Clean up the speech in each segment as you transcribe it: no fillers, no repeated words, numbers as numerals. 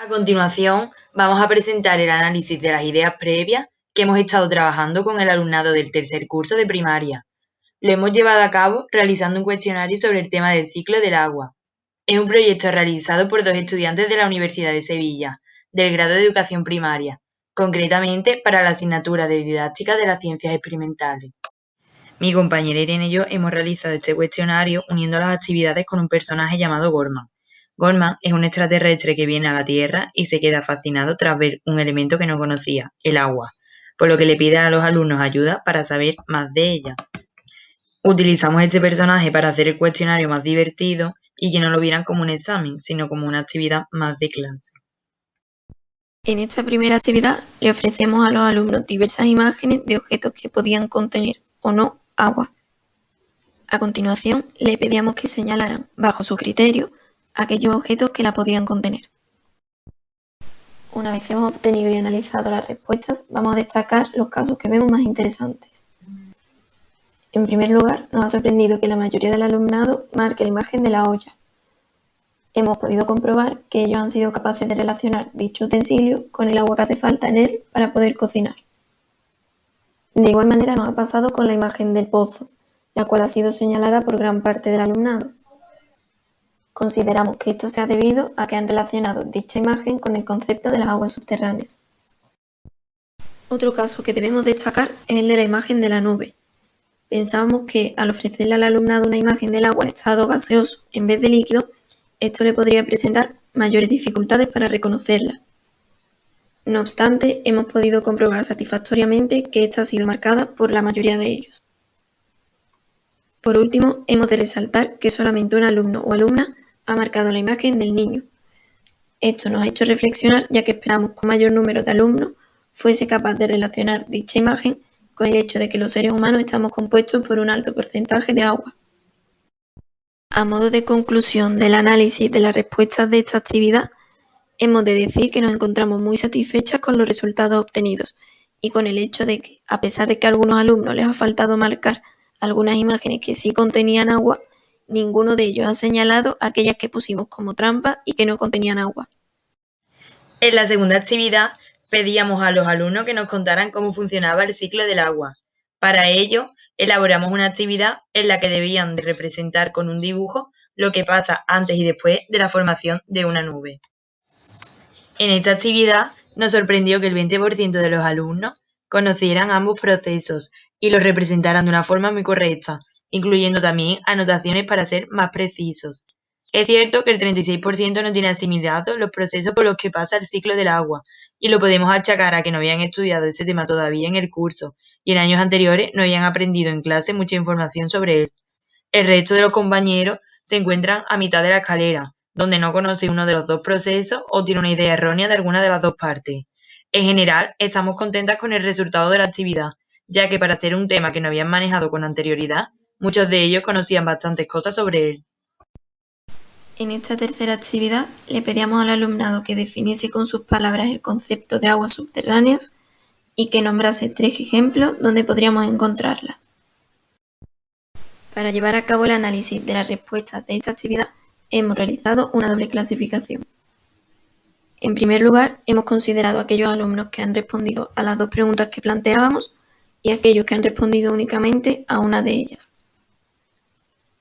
A continuación, vamos a presentar el análisis de las ideas previas que hemos estado trabajando con el alumnado del tercer curso de primaria. Lo hemos llevado a cabo realizando un cuestionario sobre el tema del ciclo del agua. Es un proyecto realizado por dos estudiantes de la Universidad de Sevilla, del grado de Educación Primaria, concretamente para la asignatura de Didáctica de las Ciencias Experimentales. Mi compañera Irene y yo hemos realizado este cuestionario uniendo las actividades con un personaje llamado Gorman. Gorman es un extraterrestre que viene a la Tierra y se queda fascinado tras ver un elemento que no conocía, el agua, por lo que le pide a los alumnos ayuda para saber más de ella. Utilizamos este personaje para hacer el cuestionario más divertido y que no lo vieran como un examen, sino como una actividad más de clase. En esta primera actividad le ofrecemos a los alumnos diversas imágenes de objetos que podían contener o no agua. A continuación, le pedíamos que señalaran, bajo su criterio, aquellos objetos que la podían contener. Una vez hemos obtenido y analizado las respuestas, vamos a destacar los casos que vemos más interesantes. En primer lugar, nos ha sorprendido que la mayoría del alumnado marque la imagen de la olla. Hemos podido comprobar que ellos han sido capaces de relacionar dicho utensilio con el agua que hace falta en él para poder cocinar. De igual manera nos ha pasado con la imagen del pozo, la cual ha sido señalada por gran parte del alumnado. Consideramos que esto se ha debido a que han relacionado dicha imagen con el concepto de las aguas subterráneas. Otro caso que debemos destacar es el de la imagen de la nube. Pensábamos que al ofrecerle al alumnado una imagen del agua en estado gaseoso en vez de líquido, esto le podría presentar mayores dificultades para reconocerla. No obstante, hemos podido comprobar satisfactoriamente que esta ha sido marcada por la mayoría de ellos. Por último, hemos de resaltar que solamente un alumno o alumna ha marcado la imagen del niño. Esto nos ha hecho reflexionar, ya que esperamos que un mayor número de alumnos fuese capaz de relacionar dicha imagen con el hecho de que los seres humanos estamos compuestos por un alto porcentaje de agua. A modo de conclusión del análisis de las respuestas de esta actividad, hemos de decir que nos encontramos muy satisfechas con los resultados obtenidos y con el hecho de que, a pesar de que a algunos alumnos les ha faltado marcar algunas imágenes que sí contenían agua, ninguno de ellos ha señalado aquellas que pusimos como trampa y que no contenían agua. En la segunda actividad, pedíamos a los alumnos que nos contaran cómo funcionaba el ciclo del agua. Para ello, elaboramos una actividad en la que debían de representar con un dibujo lo que pasa antes y después de la formación de una nube. En esta actividad nos sorprendió que el 20% de los alumnos conocieran ambos procesos y los representaran de una forma muy correcta, incluyendo también anotaciones para ser más precisos. Es cierto que el 36% no tiene asimilados los procesos por los que pasa el ciclo del agua, y lo podemos achacar a que no habían estudiado ese tema todavía en el curso, y en años anteriores no habían aprendido en clase mucha información sobre él. El resto de los compañeros se encuentran a mitad de la escalera, donde no conoce uno de los dos procesos o tiene una idea errónea de alguna de las dos partes. En general, estamos contentas con el resultado de la actividad, ya que para ser un tema que no habían manejado con anterioridad, muchos de ellos conocían bastantes cosas sobre él. En esta tercera actividad le pedíamos al alumnado que definiese con sus palabras el concepto de aguas subterráneas y que nombrase 3 ejemplos donde podríamos encontrarlas. Para llevar a cabo el análisis de las respuestas de esta actividad, hemos realizado una doble clasificación. En primer lugar, hemos considerado aquellos alumnos que han respondido a las 2 preguntas que planteábamos y aquellos que han respondido únicamente a una de ellas.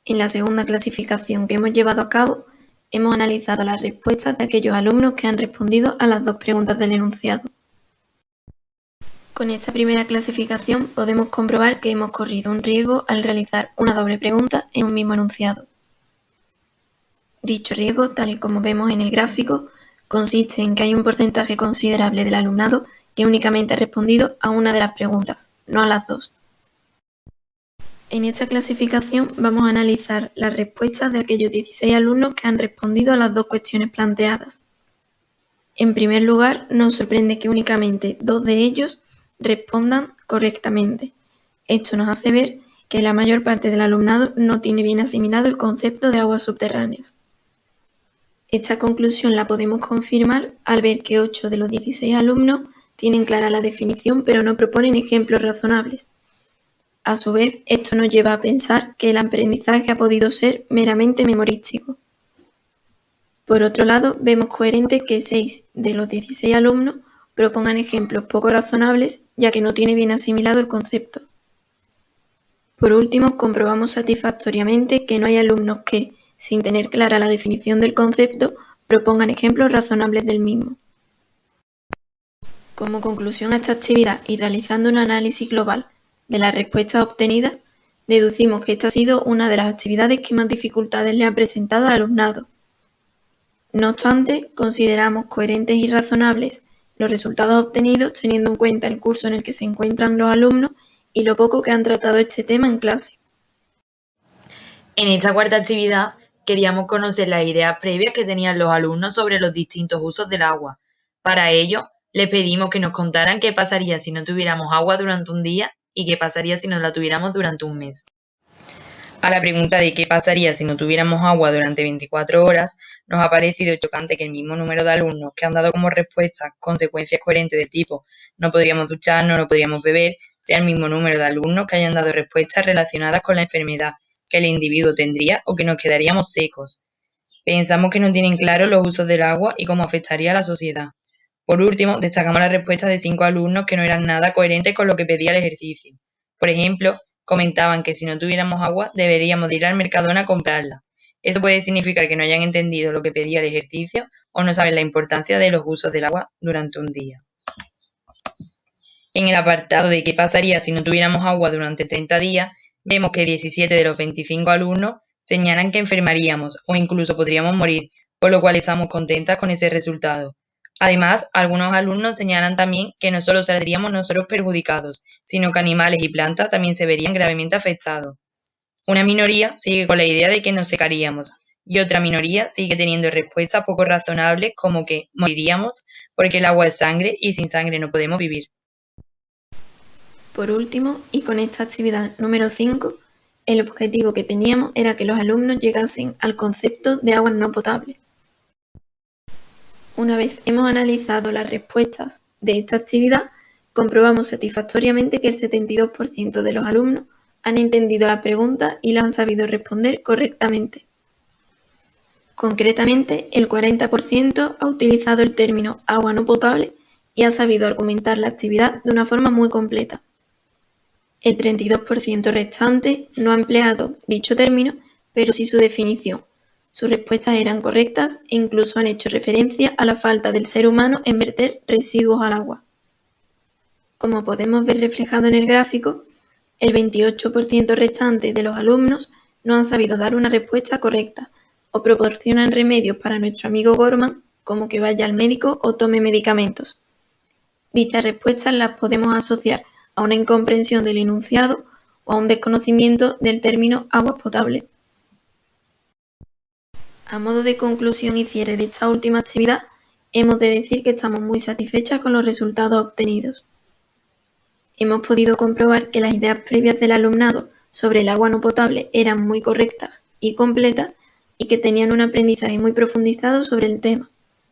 En la segunda clasificación que hemos llevado a cabo, hemos analizado las respuestas de aquellos alumnos que han respondido a las 2 preguntas del enunciado. Con esta primera clasificación podemos comprobar que hemos corrido un riesgo al realizar una doble pregunta en un mismo enunciado. Dicho riesgo, tal y como vemos en el gráfico, consiste en que hay un porcentaje considerable del alumnado que únicamente ha respondido a una de las preguntas, no a las 2. En esta clasificación vamos a analizar las respuestas de aquellos 16 alumnos que han respondido a las 2 cuestiones planteadas. En primer lugar, nos sorprende que únicamente 2 de ellos respondan correctamente. Esto nos hace ver que la mayor parte del alumnado no tiene bien asimilado el concepto de aguas subterráneas. Esta conclusión la podemos confirmar al ver que 8 de los 16 alumnos tienen clara la definición pero no proponen ejemplos razonables. A su vez, esto nos lleva a pensar que el aprendizaje ha podido ser meramente memorístico. Por otro lado, vemos coherente que 6 de los 16 alumnos propongan ejemplos poco razonables, ya que no tiene bien asimilado el concepto. Por último, comprobamos satisfactoriamente que no hay alumnos que, sin tener clara la definición del concepto, propongan ejemplos razonables del mismo. Como conclusión a esta actividad y realizando un análisis global de las respuestas obtenidas, deducimos que esta ha sido una de las actividades que más dificultades le ha presentado al alumnado. No obstante, consideramos coherentes y razonables los resultados obtenidos teniendo en cuenta el curso en el que se encuentran los alumnos y lo poco que han tratado este tema en clase. En esta cuarta actividad queríamos conocer las ideas previas que tenían los alumnos sobre los distintos usos del agua. Para ello, les pedimos que nos contaran qué pasaría si no tuviéramos agua durante un día y qué pasaría si no la tuviéramos durante un mes. A la pregunta de qué pasaría si no tuviéramos agua durante 24 horas, nos ha parecido chocante que el mismo número de alumnos que han dado como respuesta consecuencias coherentes del tipo no podríamos ducharnos, no podríamos beber, sea el mismo número de alumnos que hayan dado respuestas relacionadas con la enfermedad que el individuo tendría o que nos quedaríamos secos. Pensamos que no tienen claro los usos del agua y cómo afectaría a la sociedad. Por último, destacamos la respuesta de 5 alumnos que no eran nada coherentes con lo que pedía el ejercicio. Por ejemplo, comentaban que si no tuviéramos agua deberíamos de ir al Mercadona a comprarla. Eso puede significar que no hayan entendido lo que pedía el ejercicio o no saben la importancia de los usos del agua durante un día. En el apartado de qué pasaría si no tuviéramos agua durante 30 días, vemos que 17 de los 25 alumnos señalan que enfermaríamos o incluso podríamos morir, por lo cual estamos contentas con ese resultado. Además, algunos alumnos señalan también que no solo saldríamos nosotros perjudicados, sino que animales y plantas también se verían gravemente afectados. Una minoría sigue con la idea de que nos secaríamos, y otra minoría sigue teniendo respuestas poco razonables como que moriríamos porque el agua es sangre y sin sangre no podemos vivir. Por último, y con esta actividad número 5, el objetivo que teníamos era que los alumnos llegasen al concepto de agua no potable. Una vez hemos analizado las respuestas de esta actividad, comprobamos satisfactoriamente que el 72% de los alumnos han entendido la pregunta y la han sabido responder correctamente. Concretamente, el 40% ha utilizado el término agua no potable y ha sabido argumentar la actividad de una forma muy completa. El 32% restante no ha empleado dicho término, pero sí su definición. Sus respuestas eran correctas e incluso han hecho referencia a la falta del ser humano en verter residuos al agua. Como podemos ver reflejado en el gráfico, el 28% restante de los alumnos no han sabido dar una respuesta correcta o proporcionan remedios para nuestro amigo Gorman, como que vaya al médico o tome medicamentos. Dichas respuestas las podemos asociar a una incomprensión del enunciado o a un desconocimiento del término agua potable. A modo de conclusión y cierre de esta última actividad, hemos de decir que estamos muy satisfechas con los resultados obtenidos. Hemos podido comprobar que las ideas previas del alumnado sobre el agua no potable eran muy correctas y completas y que tenían un aprendizaje muy profundizado sobre el tema.